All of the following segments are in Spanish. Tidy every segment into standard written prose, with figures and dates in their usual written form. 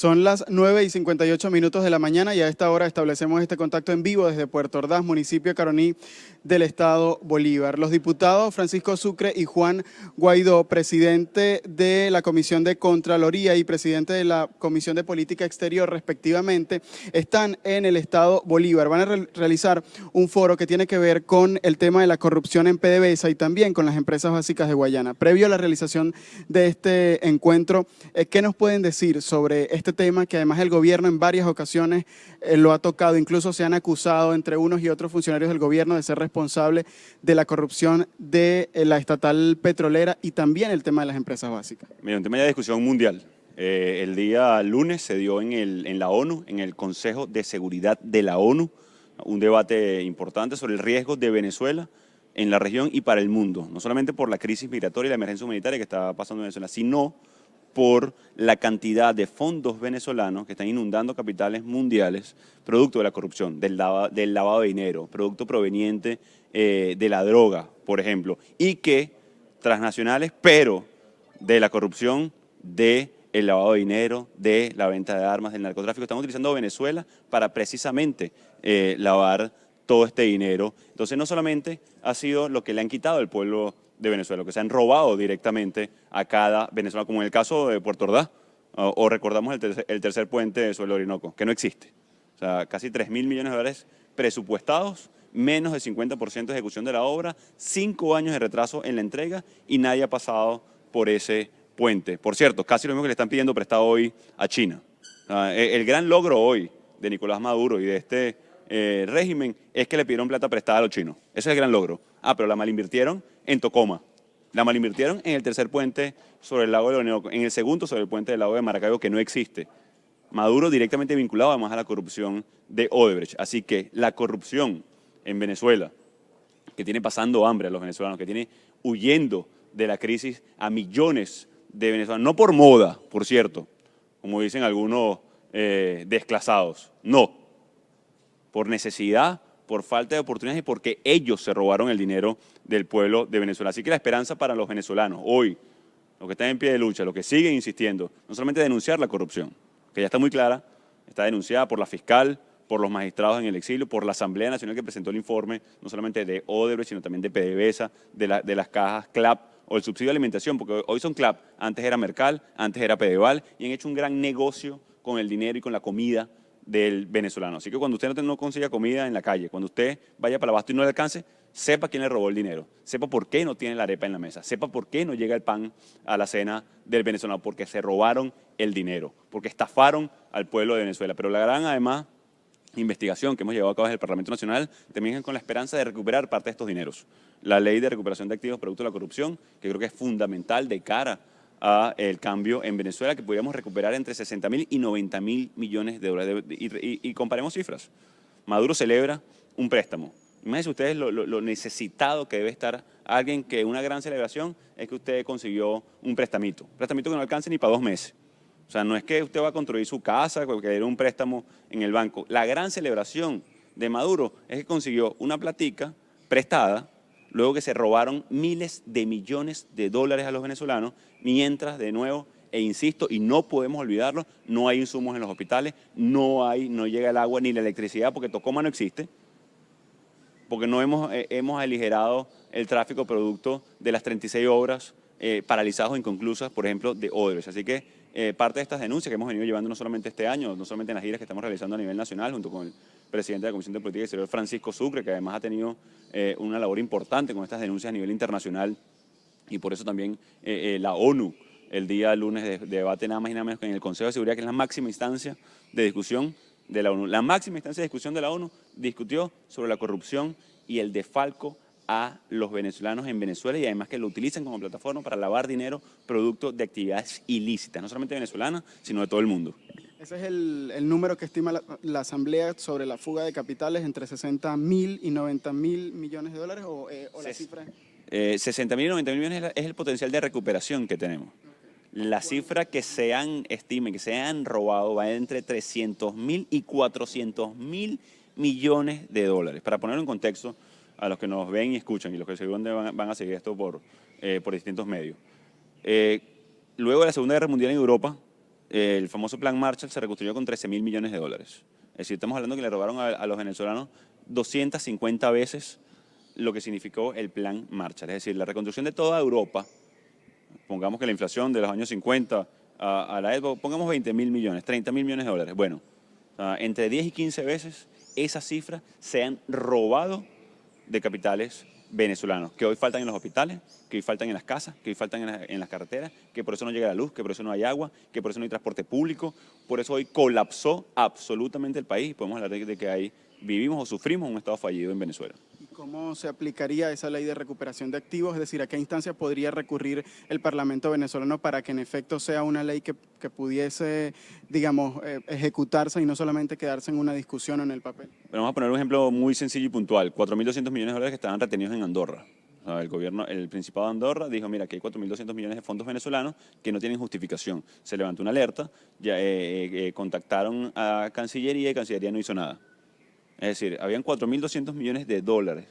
Son las 9:58 de la mañana y a esta hora establecemos este contacto en vivo desde Puerto Ordaz, municipio de Caroní del estado Bolívar. Los diputados Francisco Sucre y Juan Guaidó, presidente de la Comisión de Contraloría y presidente de la Comisión de Política Exterior respectivamente, están en el estado Bolívar. Van a realizar un foro que tiene que ver con el tema de la corrupción en PDVSA y también con las empresas básicas de Guayana. Previo a la realización de este encuentro, ¿qué nos pueden decir sobre este tema que además el gobierno en varias ocasiones lo ha tocado? Incluso se han acusado entre unos y otros funcionarios del gobierno de ser responsables de la corrupción de la estatal petrolera y también el tema de las empresas básicas. Mira, un tema de discusión mundial. El día lunes se dio en la ONU, en el Consejo de Seguridad de la ONU, un debate importante sobre el riesgo de Venezuela en la región y para el mundo, no solamente por la crisis migratoria y la emergencia humanitaria que está pasando en Venezuela, sino por la cantidad de fondos venezolanos que están inundando capitales mundiales, producto de la corrupción, del lavado de dinero, producto proveniente de la droga, por ejemplo, y que transnacionales, pero de la corrupción, del lavado de dinero, de la venta de armas, del narcotráfico, están utilizando Venezuela para precisamente lavar todo este dinero. Entonces no solamente ha sido lo que le han quitado al pueblo de Venezuela, que se han robado directamente a cada venezolano, como en el caso de Puerto Ordaz, o recordamos el tercer puente sobre el Orinoco, que no existe. O sea, casi 3.000 millones de dólares presupuestados, menos del 50% de ejecución de la obra, 5 años de retraso en la entrega y nadie ha pasado por ese puente. Por cierto, casi lo mismo que le están pidiendo prestado hoy a China. El gran logro hoy de Nicolás Maduro y de este régimen es que le pidieron plata prestada a los chinos. Ese es el gran logro. Pero la malinvirtieron en Tocoma. La malinvirtieron en el tercer puente sobre el lago de Orinoco, en el segundo sobre el puente del lago de Maracaibo, que no existe. Maduro directamente vinculado además a la corrupción de Odebrecht. Así que la corrupción en Venezuela, que tiene pasando hambre a los venezolanos, que tiene huyendo de la crisis a millones de venezolanos, no por moda, por cierto, como dicen algunos desclasados, no, por necesidad, por falta de oportunidades y porque ellos se robaron el dinero del pueblo de Venezuela. Así que la esperanza para los venezolanos hoy, los que están en pie de lucha, los que siguen insistiendo, no solamente denunciar la corrupción, que ya está muy clara, está denunciada por la fiscal, por los magistrados en el exilio, por la Asamblea Nacional que presentó el informe, no solamente de Odebrecht, sino también de PDVSA, de las cajas CLAP o el subsidio de alimentación, porque hoy son CLAP, antes era Mercal, antes era Pedeval, y han hecho un gran negocio con el dinero y con la comida del venezolano. Así que cuando usted no consiga comida en la calle, cuando usted vaya para el abasto y no le alcance, sepa quién le robó el dinero, sepa por qué no tiene la arepa en la mesa, sepa por qué no llega el pan a la cena del venezolano, porque se robaron el dinero, porque estafaron al pueblo de Venezuela. Pero la gran, además, investigación que hemos llevado a cabo desde el Parlamento Nacional también es con la esperanza de recuperar parte de estos dineros. La ley de recuperación de activos producto de la corrupción, que creo que es fundamental de cara a el cambio en Venezuela, que podríamos recuperar entre 60.000 y 90.000 millones de dólares. Y comparemos cifras. Maduro celebra un préstamo. Imagínense ustedes lo necesitado que debe estar alguien que una gran celebración es que usted consiguió un prestamito que no alcance ni para 2 meses. O sea, no es que usted va a construir su casa, que le dieron un préstamo en el banco. La gran celebración de Maduro es que consiguió una platica prestada, luego que se robaron miles de millones de dólares a los venezolanos, mientras, de nuevo, e insisto, y no podemos olvidarlo, no hay insumos en los hospitales, no llega el agua ni la electricidad, porque Tocoma no existe, porque no hemos aligerado el tráfico producto de las 36 obras paralizadas o inconclusas, por ejemplo, de Odebrecht. Así que parte de estas denuncias que hemos venido llevando no solamente este año, no solamente en las giras que estamos realizando a nivel nacional, junto con el presidente de la Comisión de Política Exterior, Francisco Sucre, que además ha tenido una labor importante con estas denuncias a nivel internacional, y por eso también la ONU, el día lunes de debate nada más y nada menos que en el Consejo de Seguridad, que es la máxima instancia de discusión de la ONU. La máxima instancia de discusión de la ONU discutió sobre la corrupción y el desfalco a los venezolanos en Venezuela, y además que lo utilizan como plataforma para lavar dinero producto de actividades ilícitas, no solamente venezolanas, sino de todo el mundo. Ese es el número que estima la Asamblea sobre la fuga de capitales entre 60.000 y 90.000 millones de dólares, o la cifra. 60.000 y 90.000 millones es el potencial de recuperación que tenemos. La cifra que se estime que se han robado va entre 300.000 y 400.000 millones de dólares. Para ponerlo en contexto a los que nos ven y escuchan y los que seguramente van a seguir esto por distintos medios. Luego de la Segunda Guerra Mundial en Europa, el famoso Plan Marshall se reconstruyó con 13.000 millones de dólares. Es decir, estamos hablando que le robaron a los venezolanos 250 veces lo que significó el Plan Marshall. Es decir, la reconstrucción de toda Europa, pongamos que la inflación de los años 50 a la época, pongamos 20.000 millones, 30.000 millones de dólares. Bueno, entre 10 y 15 veces esas cifras se han robado de capitales venezolanos, que hoy faltan en los hospitales, que hoy faltan en las casas, que hoy faltan en las carreteras, que por eso no llega la luz, que por eso no hay agua, que por eso no hay transporte público, por eso hoy colapsó absolutamente el país. Podemos hablar de que ahí vivimos o sufrimos un estado fallido en Venezuela. ¿Cómo se aplicaría esa ley de recuperación de activos? Es decir, ¿a qué instancia podría recurrir el Parlamento venezolano para que en efecto sea una ley que pudiese, digamos, ejecutarse y no solamente quedarse en una discusión o en el papel? Pero vamos a poner un ejemplo muy sencillo y puntual. 4.200 millones de dólares que estaban retenidos en Andorra. El gobierno, el Principado de Andorra dijo, mira, aquí hay 4.200 millones de fondos venezolanos que no tienen justificación. Se levantó una alerta, ya, contactaron a Cancillería y Cancillería no hizo nada. Es decir, habían 4.200 millones de dólares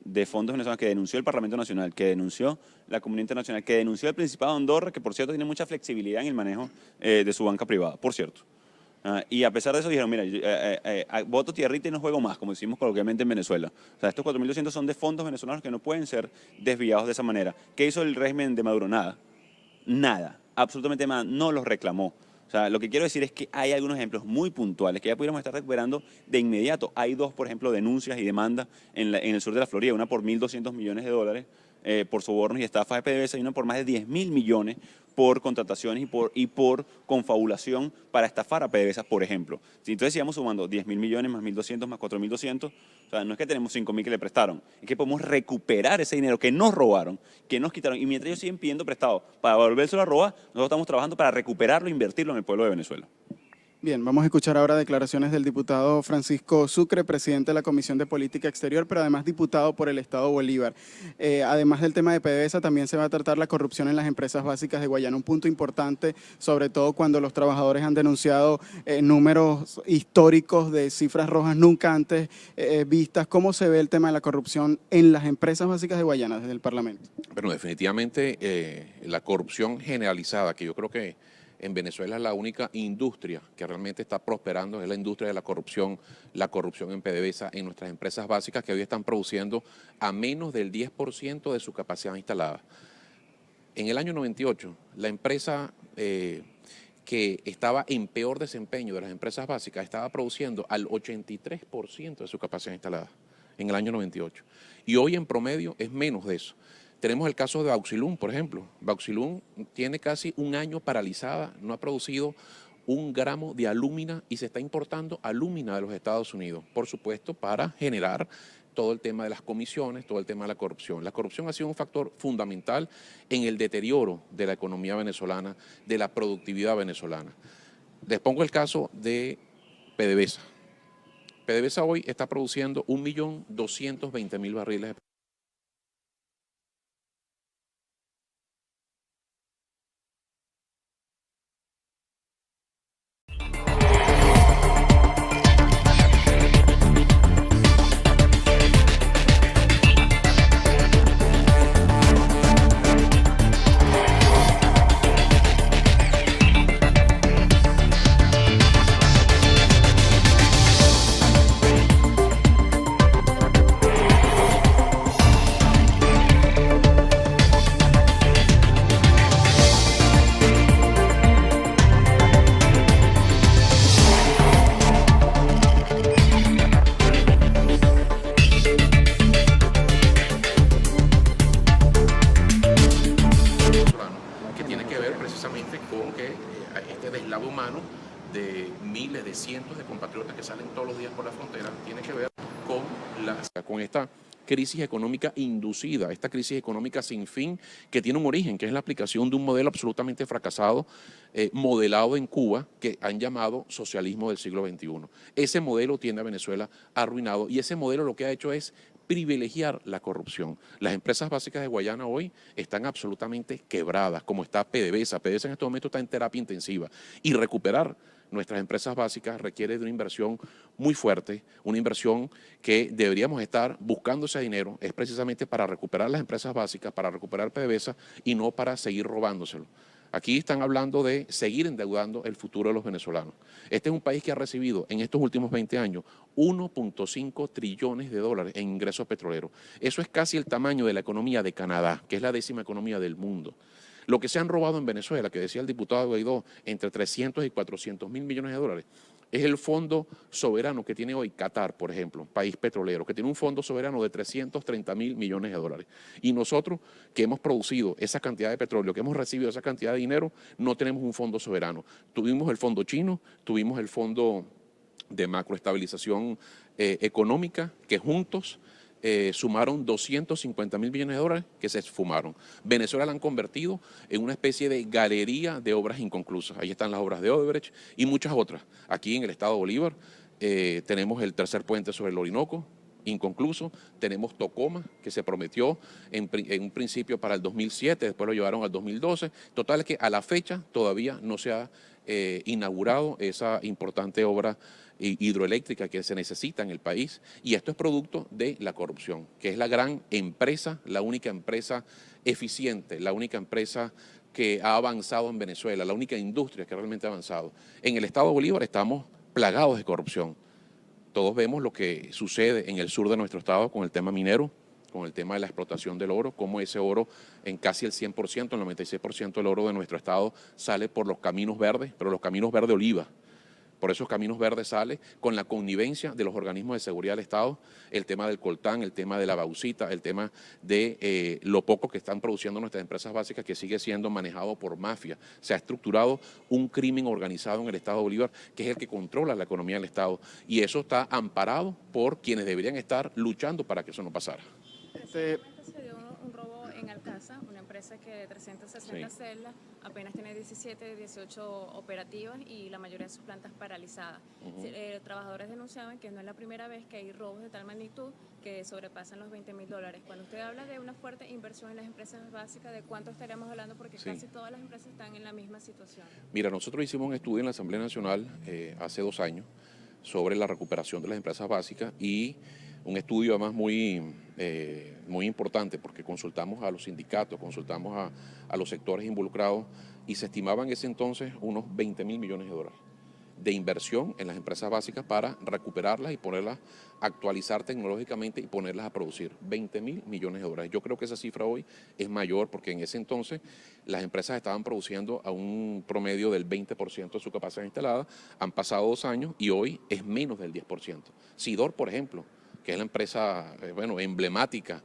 de fondos venezolanos que denunció el Parlamento Nacional, que denunció la comunidad internacional, que denunció el Principado de Andorra, que por cierto tiene mucha flexibilidad en el manejo de su banca privada, por cierto. Y a pesar de eso dijeron, mira, voto tierrita y no juego más, como decimos coloquialmente en Venezuela. O sea, estos 4.200 son de fondos venezolanos que no pueden ser desviados de esa manera. ¿Qué hizo el régimen de Maduro? Nada. Nada. Absolutamente nada. No los reclamó. O sea, lo que quiero decir es que hay algunos ejemplos muy puntuales que ya pudiéramos estar recuperando de inmediato. Hay dos, por ejemplo, denuncias y demandas en el sur de la Florida, una por 1.200 millones de dólares por sobornos y estafas de PDVSA y una por más de 10.000 millones por contrataciones y por confabulación para estafar a PDVSA, por ejemplo. Si entonces íbamos sumando 10.000 millones más 1.200 más 4.200, o sea, no es que tenemos 5.000 que le prestaron, es que podemos recuperar ese dinero que nos robaron, que nos quitaron, y mientras ellos siguen pidiendo prestado para volvérselo a robar, nosotros estamos trabajando para recuperarlo e invertirlo en el pueblo de Venezuela. Bien, vamos a escuchar ahora declaraciones del diputado Francisco Sucre, presidente de la Comisión de Política Exterior, pero además diputado por el Estado Bolívar. Además del tema de PDVSA, también se va a tratar la corrupción en las empresas básicas de Guayana, un punto importante, sobre todo cuando los trabajadores han denunciado números históricos de cifras rojas nunca antes vistas. ¿Cómo se ve el tema de la corrupción en las empresas básicas de Guayana desde el Parlamento? Bueno, definitivamente la corrupción generalizada, que yo creo que en Venezuela es la única industria que realmente está prosperando, es la industria de la corrupción en PDVSA, en nuestras empresas básicas que hoy están produciendo a menos del 10% de su capacidad instalada. En el año 98, la empresa que estaba en peor desempeño de las empresas básicas estaba produciendo al 83% de su capacidad instalada en el año 98. Y hoy en promedio es menos de eso. Tenemos el caso de Bauxilum, por ejemplo. Bauxilum tiene casi un año paralizada, no ha producido un gramo de alúmina y se está importando alúmina de los Estados Unidos, por supuesto, para generar todo el tema de las comisiones, todo el tema de la corrupción. La corrupción ha sido un factor fundamental en el deterioro de la economía venezolana, de la productividad venezolana. Les pongo el caso de PDVSA. PDVSA hoy está produciendo 1.220.000 barriles de con que este deslave humano de miles, de cientos de compatriotas que salen todos los días por la frontera tiene que ver con esta crisis económica inducida, esta crisis económica sin fin que tiene un origen, que es la aplicación de un modelo absolutamente fracasado, modelado en Cuba, que han llamado socialismo del siglo XXI. Ese modelo tiene a Venezuela arruinado y ese modelo lo que ha hecho es privilegiar la corrupción. Las empresas básicas de Guayana hoy están absolutamente quebradas, como está PDVSA. PDVSA en este momento está en terapia intensiva y recuperar nuestras empresas básicas requiere de una inversión muy fuerte, una inversión que deberíamos estar buscando ese dinero, es precisamente para recuperar las empresas básicas, para recuperar PDVSA y no para seguir robándoselo Aquí están hablando de seguir endeudando el futuro de los venezolanos. Este es un país que ha recibido en estos últimos 20 años 1.5 trillones de dólares en ingresos petroleros. Eso es casi el tamaño de la economía de Canadá, que es la 10ª economía del mundo. Lo que se han robado en Venezuela, que decía el diputado Guaidó, entre 300 y 400 mil millones de dólares, es el fondo soberano que tiene hoy Qatar, por ejemplo, país petrolero, que tiene un fondo soberano de 330 mil millones de dólares. Y nosotros, que hemos producido esa cantidad de petróleo, que hemos recibido esa cantidad de dinero, no tenemos un fondo soberano. Tuvimos el fondo chino, tuvimos el fondo de macroestabilización económica, que juntos sumaron 250 mil millones de dólares que se esfumaron. Venezuela la han convertido en una especie de galería de obras inconclusas. Ahí están las obras de Odebrecht y muchas otras. Aquí en el estado Bolívar tenemos el tercer puente sobre el Orinoco, inconcluso. Tenemos Tocoma, que se prometió en un principio para el 2007, después lo llevaron al 2012. Total es que a la fecha todavía no se ha inaugurado esa importante obra hidroeléctrica que se necesita en el país, y esto es producto de la corrupción, que es la gran empresa, la única empresa eficiente, la única empresa que ha avanzado en Venezuela, la única industria que realmente ha avanzado. En el estado de Bolívar estamos plagados de corrupción. Todos vemos lo que sucede en el sur de nuestro estado con el tema minero, con el tema de la explotación del oro, cómo ese oro en casi el 100%, el 96% del oro de nuestro estado sale por los caminos verdes, pero los caminos verde oliva. Por esos caminos verdes sale con la connivencia de los organismos de seguridad del Estado, el tema del coltán, el tema de la bauxita, el tema de lo poco que están produciendo nuestras empresas básicas, que sigue siendo manejado por mafia. Se ha estructurado un crimen organizado en el Estado de Bolívar, que es el que controla la economía del Estado, y eso está amparado por quienes deberían estar luchando para que eso no pasara. Recientemente se dio un robo en Alcasa, una empresa que de 360 Sí. celdas apenas tiene 17, 18 operativas y la mayoría de sus plantas paralizadas. Trabajadores denunciaban que no es la primera vez que hay robos de tal magnitud que sobrepasan los $20.000. Cuando usted habla de una fuerte inversión en las empresas básicas, ¿de cuánto estaríamos hablando? Porque Sí. casi todas las empresas están en la misma situación. Mira, nosotros hicimos un estudio en la Asamblea Nacional hace 2 años sobre la recuperación de las empresas básicas, y un estudio además muy importante, porque consultamos a los sindicatos, consultamos a los sectores involucrados, y se estimaban en ese entonces unos 20.000 millones de dólares de inversión en las empresas básicas para recuperarlas y ponerlas, actualizar tecnológicamente y ponerlas a producir. 20.000 millones de dólares. Yo creo que esa cifra hoy es mayor, porque en ese entonces las empresas estaban produciendo a un promedio del 20% de su capacidad instalada. Han pasado 2 años y hoy es menos del 10%. Sidor, por ejemplo, que es la empresa emblemática,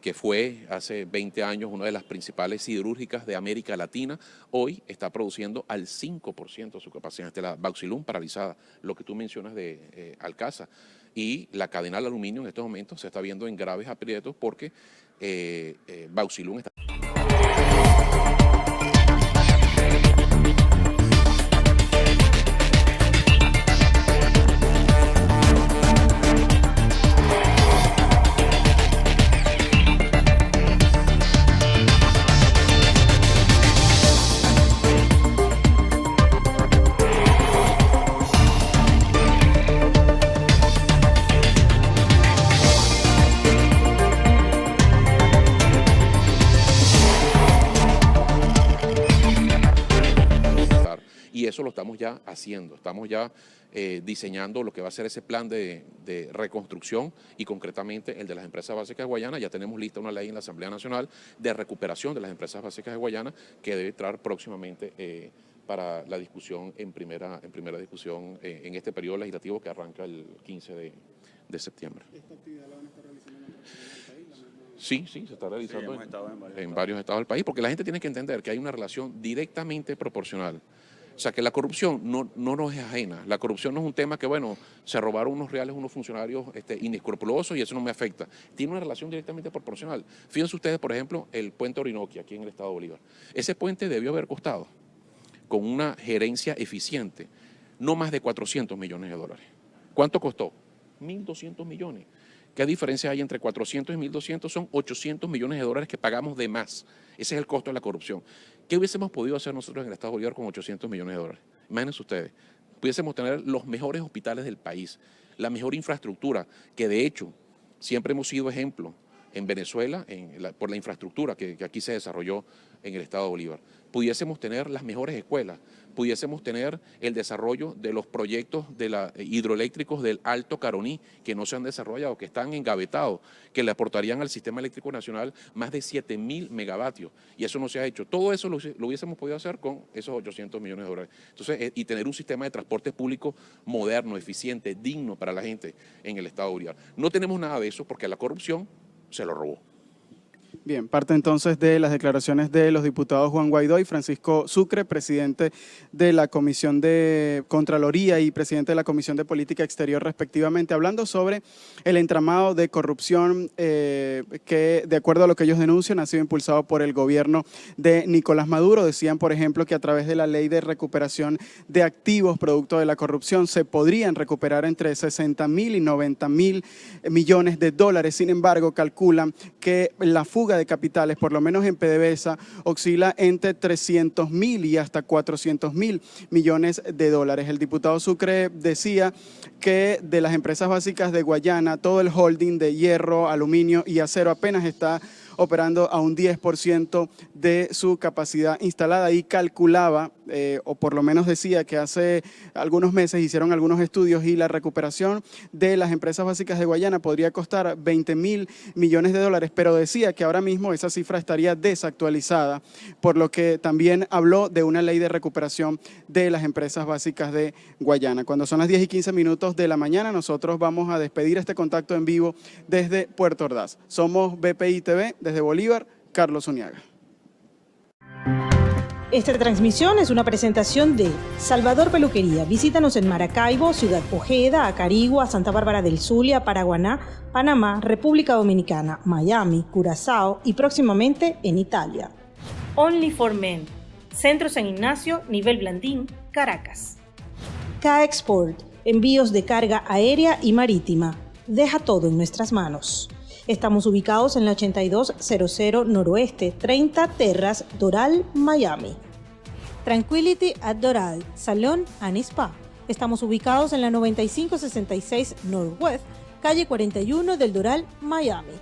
que fue hace 20 años una de las principales siderúrgicas de América Latina, hoy está produciendo al 5% de su capacidad instalada. Bauxilum paralizada, lo que tú mencionas de Alcasa. Y la cadena del aluminio en estos momentos se está viendo en graves aprietos porque Bauxilum está... Y eso lo estamos ya haciendo, estamos ya diseñando lo que va a ser ese plan de reconstrucción, y concretamente el de las empresas básicas de Guayana. Ya tenemos lista una ley en la Asamblea Nacional de recuperación de las empresas básicas de Guayana, que debe entrar próximamente para la discusión en primera discusión en este periodo legislativo que arranca el 15 de septiembre. ¿Esta actividad la van a estar realizando en otras regiones del país? Sí, se está realizando hemos estado en varios estados del país, porque la gente tiene que entender que hay una relación directamente proporcional. O sea, que la corrupción no nos es ajena. La corrupción no es un tema que, se robaron unos reales unos funcionarios inescrupulosos y eso no me afecta. Tiene una relación directamente proporcional. Fíjense ustedes, por ejemplo, el puente Orinoquia, aquí en el estado de Bolívar. Ese puente debió haber costado, con una gerencia eficiente, no más de 400 millones de dólares. ¿Cuánto costó? 1.200 millones. ¿Qué diferencia hay entre 400 y 1.200? Son 800 millones de dólares que pagamos de más. Ese es el costo de la corrupción. ¿Qué hubiésemos podido hacer nosotros en el estado de Bolívar con 800 millones de dólares? Imagínense ustedes, pudiésemos tener los mejores hospitales del país, la mejor infraestructura, que de hecho siempre hemos sido ejemplo en Venezuela por la infraestructura que aquí se desarrolló en el estado de Bolívar. Pudiésemos tener las mejores escuelas, pudiésemos tener el desarrollo de los proyectos hidroeléctricos del Alto Caroní que no se han desarrollado, que están engavetados, que le aportarían al sistema eléctrico nacional más de 7.000 megavatios. Y eso no se ha hecho. Todo eso lo hubiésemos podido hacer con esos 800 millones de dólares. Entonces, y tener un sistema de transporte público moderno, eficiente, digno para la gente en el estado de Bolívar. No tenemos nada de eso porque la corrupción se lo robó. Bien, parte entonces de las declaraciones de los diputados Juan Guaidó y Francisco Sucre, presidente de la Comisión de Contraloría y presidente de la Comisión de Política Exterior respectivamente, hablando sobre el entramado de corrupción que, de acuerdo a lo que ellos denuncian, ha sido impulsado por el gobierno de Nicolás Maduro. Decían, por ejemplo, que a través de la ley de recuperación de activos producto de la corrupción se podrían recuperar entre 60.000 y 90.000 millones de dólares. Sin embargo, calculan que la fuga de capitales, por lo menos en PDVSA, oscila entre 300.000 y hasta 400.000 millones de dólares. El diputado Sucre decía que de las empresas básicas de Guayana, todo el holding de hierro, aluminio y acero apenas está operando a un 10% de su capacidad instalada y calculaba, o por lo menos decía que hace algunos meses hicieron algunos estudios y la recuperación de las empresas básicas de Guayana podría costar 20.000 millones de dólares, pero decía que ahora mismo esa cifra estaría desactualizada, por lo que también habló de una ley de recuperación de las empresas básicas de Guayana. Cuando son las 10:15 de la mañana, nosotros vamos a despedir este contacto en vivo desde Puerto Ordaz. Somos BPI TV. Desde Bolívar, Carlos Uniaga. Esta transmisión es una presentación de Salvador Peluquería. Visítanos en Maracaibo, Ciudad Ojeda, Acarigua, Santa Bárbara del Zulia, Paraguaná, Panamá, República Dominicana, Miami, Curazao y próximamente en Italia. Only for Men. Centro San Ignacio, Nivel Blandín, Caracas. K-Export. Envíos de carga aérea y marítima. Deja todo en nuestras manos. Estamos ubicados en la 8200 Noroeste, 30 Terras, Doral, Miami. Tranquility at Doral, Salón and Spa. Estamos ubicados en la 9566 Northwest, calle 41 del Doral, Miami.